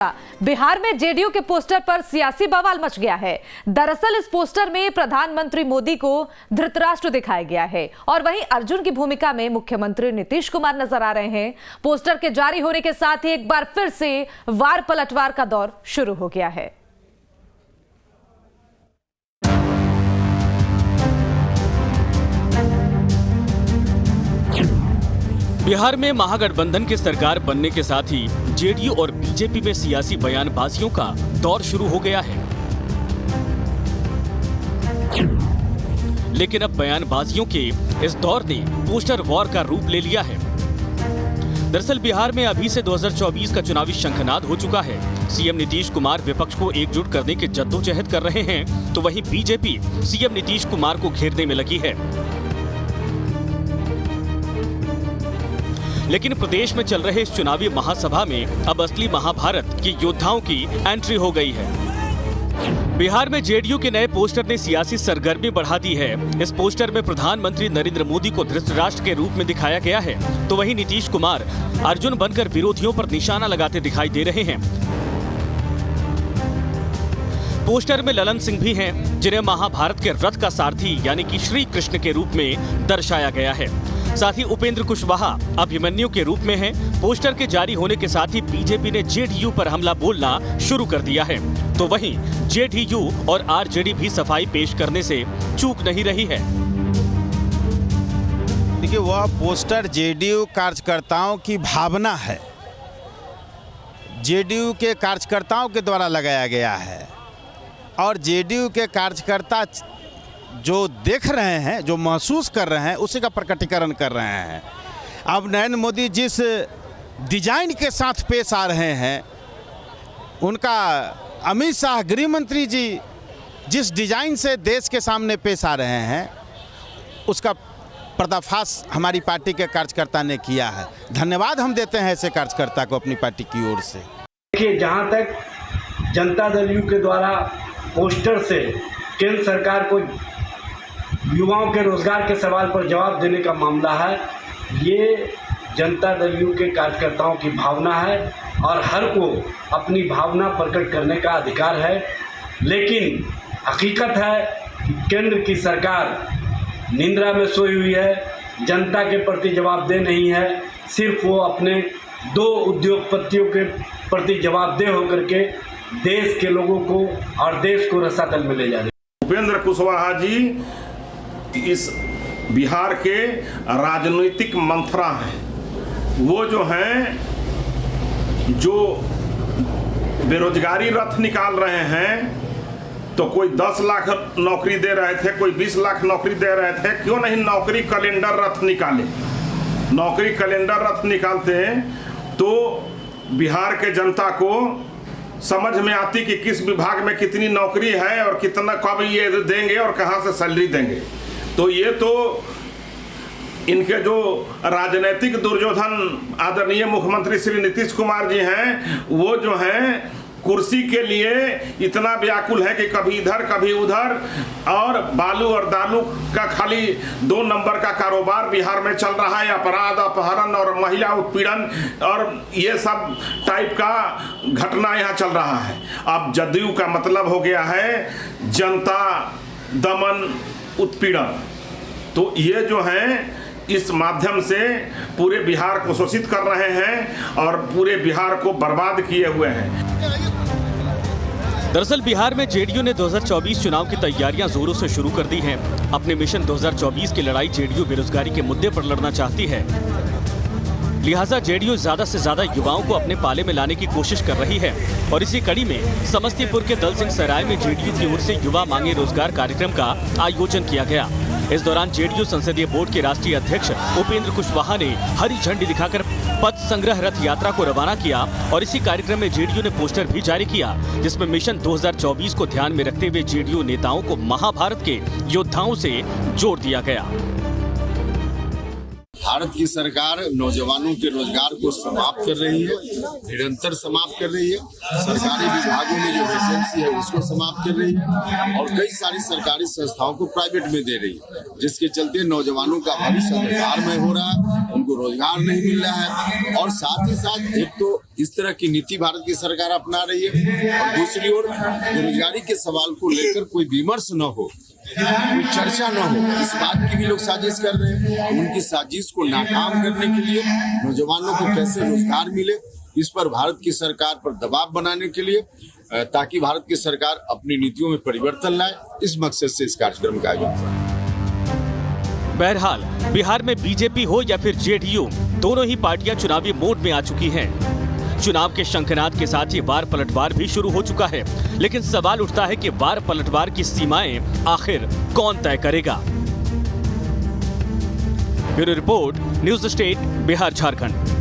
बिहार में जेडीयू के पोस्टर पर सियासी बवाल मच गया है। दरअसल इस पोस्टर में प्रधानमंत्री मोदी को धृतराष्ट्र दिखाया गया है और वहीं अर्जुन की भूमिका में मुख्यमंत्री नीतीश कुमार नजर आ रहे हैं। पोस्टर के जारी होने के साथ ही एक बार फिर से वार पलटवार का दौर शुरू हो गया है। बिहार में महागठबंधन की सरकार बनने के साथ ही जेडीयू और बीजेपी में सियासी बयानबाजियों का दौर शुरू हो गया है। लेकिन अब बयानबाजियों के इस दौर ने पोस्टर वॉर का रूप ले लिया है। दरअसल बिहार में अभी से 2024 का चुनावी शंखनाद हो चुका है। सीएम नीतीश कुमार विपक्ष को एकजुट करने की जद्दोजहद कर रहे हैं, तो वहीं बीजेपी सीएम नीतीश कुमार को घेरने में लगी है। लेकिन प्रदेश में चल रहे इस चुनावी महासभा में अब असली महाभारत के योद्धाओं की एंट्री हो गई है। बिहार में जेडीयू के नए पोस्टर ने सियासी सरगर्मी बढ़ा दी है। इस पोस्टर में प्रधानमंत्री नरेंद्र मोदी को धृतराष्ट्र के रूप में दिखाया गया है, तो वहीं नीतीश कुमार अर्जुन बनकर विरोधियों पर निशाना लगाते दिखाई दे रहे हैं। पोस्टर में ललन सिंह भी हैं, जिन्हें महाभारत के रथ का सारथी यानी कि श्री कृष्ण के रूप में दर्शाया गया है। साथ ही उपेंद्र कुशवाहा अभिमन्यु के रूप में हैं। पोस्टर के जारी होने के साथ ही बीजेपी ने जेडीयू पर हमला बोलना शुरू कर दिया है, तो वहीं जेडीयू और आरजेडी भी सफाई पेश करने से चूक नहीं रही है। देखिए, वह पोस्टर जेडीयू कार्यकर्ताओं की भावना है, जेडीयू के कार्यकर्ताओं के द्वारा लगाया गया है और जेडीयू के कार्यकर्ता जो देख रहे हैं, जो महसूस कर रहे हैं, उसी का प्रकटीकरण कर रहे हैं। अब नरेंद्र मोदी जिस डिजाइन के साथ पेश आ रहे हैं, उनका अमित शाह गृह मंत्री जी जिस डिजाइन से देश के सामने पेश आ रहे हैं, उसका पर्दाफाश हमारी पार्टी के कार्यकर्ता ने किया है। धन्यवाद हम देते हैं ऐसे कार्यकर्ता को अपनी पार्टी की ओर से। देखिए, जहाँ तक जनता दल यू के द्वारा पोस्टर से केंद्र सरकार को युवाओं के रोजगार के सवाल पर जवाब देने का मामला है, ये जनता दल यू के कार्यकर्ताओं की भावना है और हर को अपनी भावना प्रकट करने का अधिकार है। लेकिन हकीकत है कि केंद्र की सरकार निंद्रा में सोई हुई है, जनता के प्रति जवाबदेह नहीं है। सिर्फ वो अपने दो उद्योगपतियों के प्रति जवाबदेह होकर के देश के लोगों को और देश को रसातल में ले जा रहे हैं। उपेंद्र कुशवाहा जी इस बिहार के राजनीतिक मंथरा हैं। वो जो हैं, जो बेरोजगारी रथ निकाल रहे हैं, तो कोई 10 लाख नौकरी दे रहे थे, कोई 20 लाख नौकरी दे रहे थे। क्यों नहीं नौकरी कैलेंडर रथ निकाले? नौकरी कैलेंडर रथ निकालते हैं तो बिहार के जनता को समझ में आती कि किस विभाग में कितनी नौकरी है और कितना कब ये देंगे और कहाँ से सैलरी देंगे। तो ये तो इनके जो राजनीतिक दुर्योधन आदरणीय मुख्यमंत्री श्री नीतीश कुमार जी हैं, वो जो हैं कुर्सी के लिए इतना व्याकुल है कि कभी इधर कभी उधर, और बालू और दालू का खाली 2 नंबर का कारोबार बिहार में चल रहा है। अपराध, अपहरण और महिला उत्पीड़न और ये सब टाइप का घटना यहाँ चल रहा है। अब जदयू का मतलब हो गया है जनता दमन उत्पीड़न। तो ये जो हैं इस माध्यम से पूरे बिहार को शोषित कर रहे हैं और पूरे बिहार को बर्बाद किए हुए हैं। दरअसल बिहार में जेडीयू ने 2024 चुनाव की तैयारियां जोरों से शुरू कर दी हैं। अपने मिशन 2024 की लड़ाई जेडीयू बेरोजगारी के मुद्दे पर लड़ना चाहती है, लिहाजा जेडीयू ज्यादा से ज्यादा युवाओं को अपने पाले में लाने की कोशिश कर रही है। और इसी कड़ी में समस्तीपुर के दल सिंह सराय में जेडीयू की ओर से युवा मांगे रोजगार कार्यक्रम का आयोजन किया गया। इस दौरान जेडीयू संसदीय बोर्ड के राष्ट्रीय अध्यक्ष उपेंद्र कुशवाहा ने हरी झंडी दिखाकर पथ संग्रह रथ यात्रा को रवाना किया और इसी कार्यक्रम में जेडीयू ने पोस्टर भी जारी किया, जिसमें मिशन 2024 को ध्यान में रखते हुए जेडीयू नेताओं को महाभारत के योद्धाओं से जोड़ दिया गया। भारत की सरकार नौजवानों के रोजगार को समाप्त कर रही है, निरंतर समाप्त कर रही है। सरकारी विभागों में जो वैकेंसी है उसको समाप्त कर रही है और कई सारी सरकारी संस्थाओं को प्राइवेट में दे रही है, जिसके चलते नौजवानों का भविष्य अंधकारमय हो रहा है, उनको रोजगार नहीं मिल रहा है। और साथ ही साथ एक तो इस तरह की नीति भारत की सरकार अपना रही है। और दूसरी ओर बेरोजगारी के सवाल को लेकर कोई विमर्श न हो, कोई चर्चा न हो, इस बात की भी लोग साजिश कर रहे हैं। उनकी साजिश को नाकाम करने के लिए नौजवानों को कैसे रोजगार मिले, इस पर भारत की सरकार पर दबाव बनाने के लिए, ताकि भारत की सरकार अपनी नीतियों में परिवर्तन लाए, इस मकसद से इस कार्यक्रम का आयोजन हुआ। बहरहाल बिहार में बीजेपी हो या फिर जेडीयू, दोनों ही पार्टियां चुनावी मोड में आ चुकी हैं। चुनाव के शंखनाद के साथ ही वार पलटवार भी शुरू हो चुका है, लेकिन सवाल उठता है कि वार पलटवार की सीमाएं आखिर कौन तय करेगा। Bureau report, news state, Bihar Jharkhand.